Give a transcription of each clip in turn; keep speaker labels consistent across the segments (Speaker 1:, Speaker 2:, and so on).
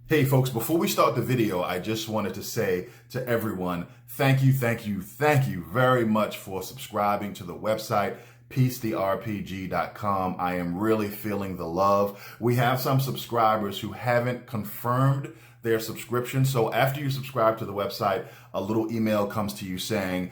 Speaker 1: Hey folks, before we start the video, I just wanted to say to everyone, thank you very much for subscribing to the website, peacetherpg.com. I am really feeling the love. We have some subscribers who haven't confirmed their subscription. So after you subscribe to the website, a little email comes to you saying,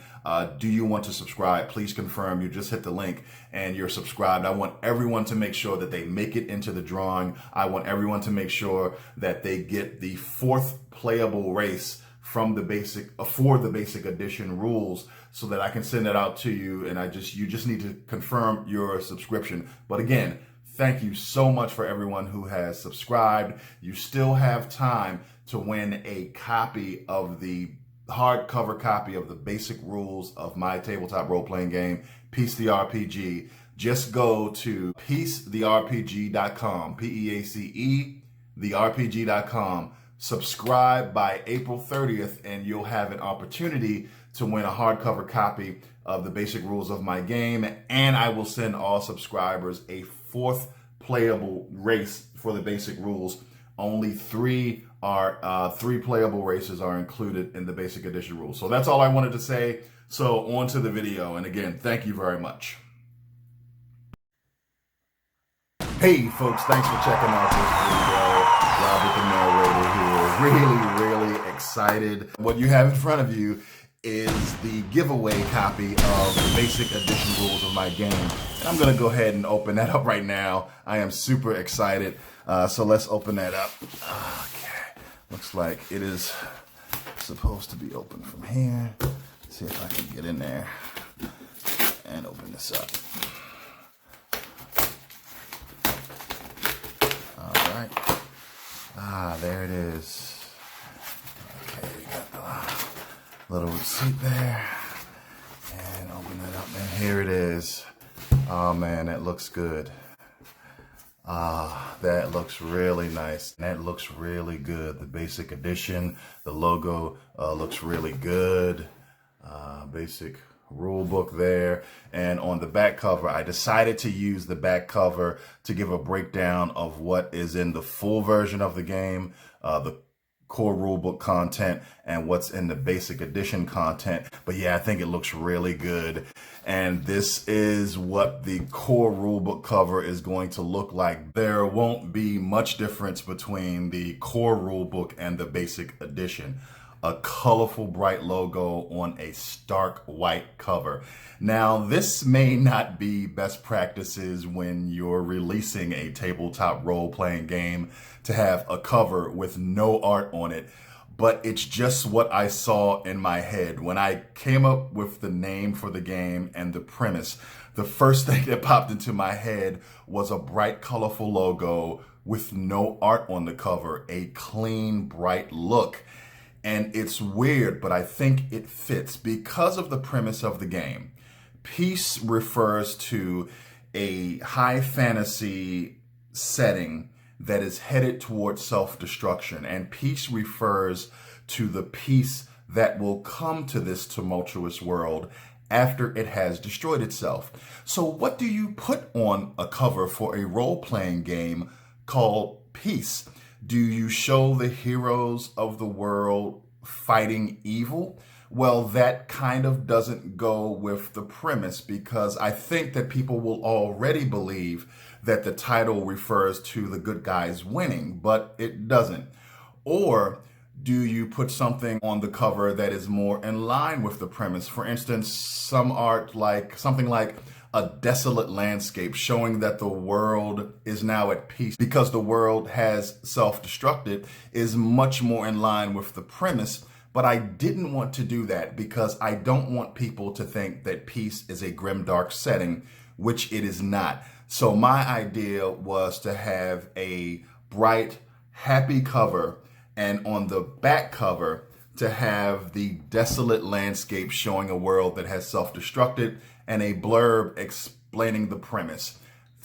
Speaker 1: do you want to subscribe? Please confirm. You just hit the link and you're subscribed. I want everyone to make sure that they make it into the drawing. I want everyone to make sure that they get the 4th playable race from the basic for the basic edition rules, so that I can send it out to you. And you just need to confirm your subscription. But again, thank you so much for everyone who has subscribed. You still have time to win a copy of the hardcover copy of the basic rules of my tabletop role-playing game, Peace the RPG. Just go to peacetherpg.com, P-E-A-C-E, therpg.com. Subscribe by April 30th, and you'll have an opportunity to win a hardcover copy of the basic rules of my game. And I will send all subscribers a 4th playable race for the basic rules. Only 3 playable races are included in the basic edition rules. So that's all I wanted to say. So on to the video. And again, thank you very much. Hey folks, thanks for checking out this video. Robert the narrator here. Really excited. What you have in front of you is the giveaway copy of the basic edition rules of my game. And I'm gonna go ahead and open that up right now. I am super excited. So let's open that up. Okay, looks like it is supposed to be open from here. Let's see if I can get in there and open this up. All right. There it is. Okay, we got the little receipt there. And open it up, and here it is. Oh man, that looks good. That looks really nice. That looks really good. The basic edition, the logo looks really good. Basic rule book there. And on the back cover, I decided to use the back cover to give a breakdown of what is in the full version of the game, the core rulebook content, and what's in the basic edition content. But yeah, I think it looks really good. And this is what the core rulebook cover is going to look like. There won't be much difference between the core rulebook and the basic edition. A colorful, bright logo on a stark white cover. Now, this may not be best practices when you're releasing a tabletop role-playing game to have a cover with no art on it, but it's just what I saw in my head. When I came up with the name for the game and the premise, the first thing that popped into my head was a bright, colorful logo with no art on the cover, a clean, bright look. And it's weird, but I think it fits because of the premise of the game. Peace refers to a high fantasy setting that is headed towards self-destruction. And peace refers to the peace that will come to this tumultuous world after it has destroyed itself. So what do you put on a cover for a role-playing game called Peace? Do you show the heroes of the world fighting evil? Well, that kind of doesn't go with the premise, because I think that people will already believe that the title refers to the good guys winning, but it doesn't. Or do you put something on the cover that is more in line with the premise? For instance, some art like something like a desolate landscape showing that the world is now at peace because the world has self-destructed is much more in line with the premise. But I didn't want to do that because I don't want people to think that peace is a grimdark setting, which it is not. So my idea was to have a bright, happy cover, and on the back cover to have the desolate landscape showing a world that has self-destructed, and a blurb explaining the premise.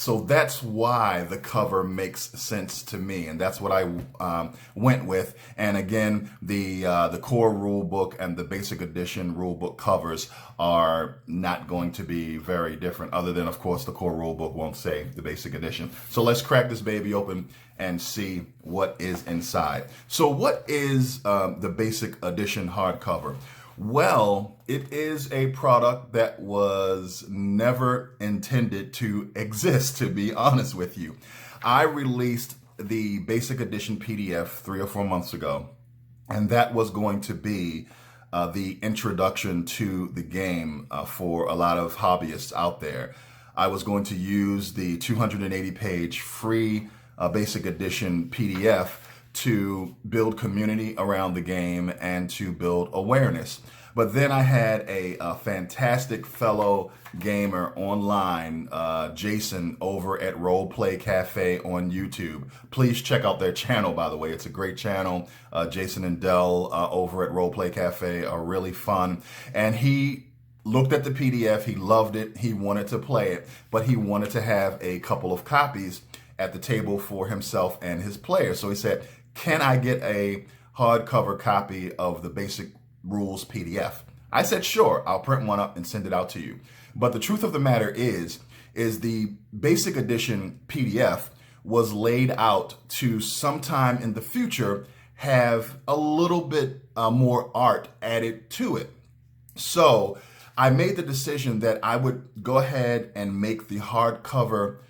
Speaker 1: So that's why the cover makes sense to me, and that's what I went with. And again, the core rule book and the basic edition rule book covers are not going to be very different, other than, of course, the core rule book won't say the basic edition. So let's crack this baby open and see what is inside. So what is the basic edition hardcover? Well, it is a product that was never intended to exist, to be honest with you. I released the basic edition PDF 3 or 4 months ago, and that was going to be the introduction to the game for a lot of hobbyists out there. I was going to use the 280-page free basic edition PDF to build community around the game and to build awareness. But then I had a fantastic fellow gamer online, Jason, over at Roleplay Cafe on YouTube. Please check out their channel, by the way. It's a great channel. Jason and Dell over at Roleplay Cafe are really fun. And he looked at the PDF, he loved it, he wanted to play it, but he wanted to have a couple of copies at the table for himself and his players. So he said, can I get a hardcover copy of the basic rules PDF? I said, sure, I'll print one up and send it out to you. But the truth of the matter is the basic edition PDF was laid out to sometime in the future have a little bit more art added to it. So I made the decision that I would go ahead and make the hardcover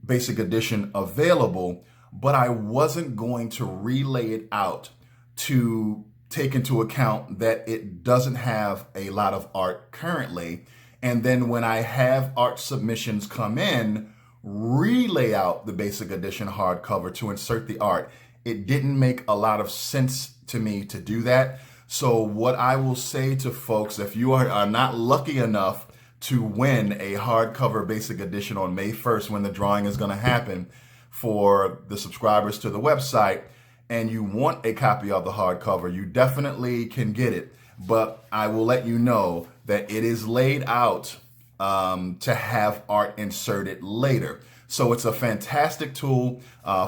Speaker 1: basic edition available, but I wasn't going to relay it out to take into account that it doesn't have a lot of art currently. And then when I have art submissions come in, relay out the basic edition hardcover to insert the art. It didn't make a lot of sense to me to do that. So what I will say to folks, if you are not lucky enough to win a hardcover basic edition on May 1st, when the drawing is going to happen for the subscribers to the website, and you want a copy of the hardcover, you definitely can get it. But I will let you know that it is laid out to have art inserted later. So it's a fantastic tool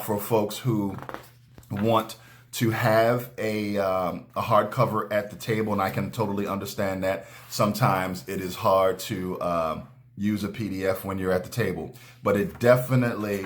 Speaker 1: for folks who want to have a hardcover at the table, and I can totally understand that. Sometimes it is hard to use a PDF when you're at the table, but it definitely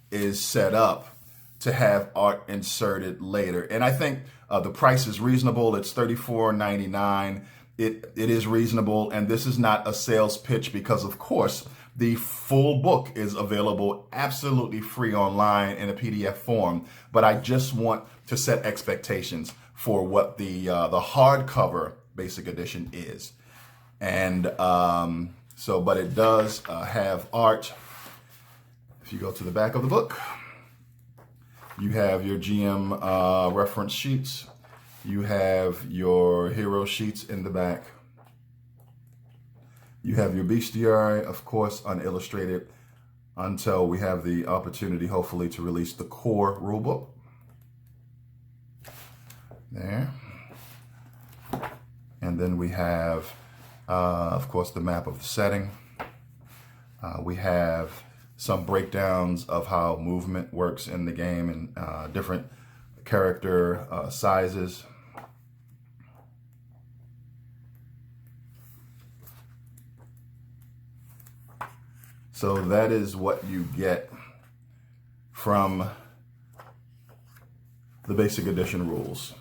Speaker 1: is set up to have art inserted later. And I think the price is reasonable. It's $34.99. It is reasonable, and this is not a sales pitch because, of course, the full book is available absolutely free online in a PDF form, but I just want to set expectations for what the hardcover basic edition is. And but it does have art. If you go to the back of the book, you have your GM reference sheets. You have your hero sheets in the back. You have your bestiary, of course, unillustrated until we have the opportunity, hopefully, to release the core rulebook. There. And then we have, of course, the map of the setting. We have some breakdowns of how movement works in the game and different character sizes. So that is what you get from the basic edition rules.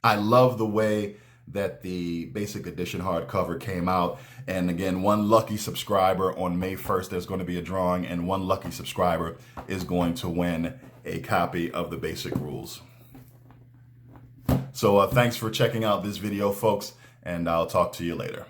Speaker 1: I love the way that the basic edition hardcover came out. And again, one lucky subscriber on May 1st, there's going to be a drawing, and one lucky subscriber is going to win a copy of the basic rules. So thanks for checking out this video, folks, and I'll talk to you later.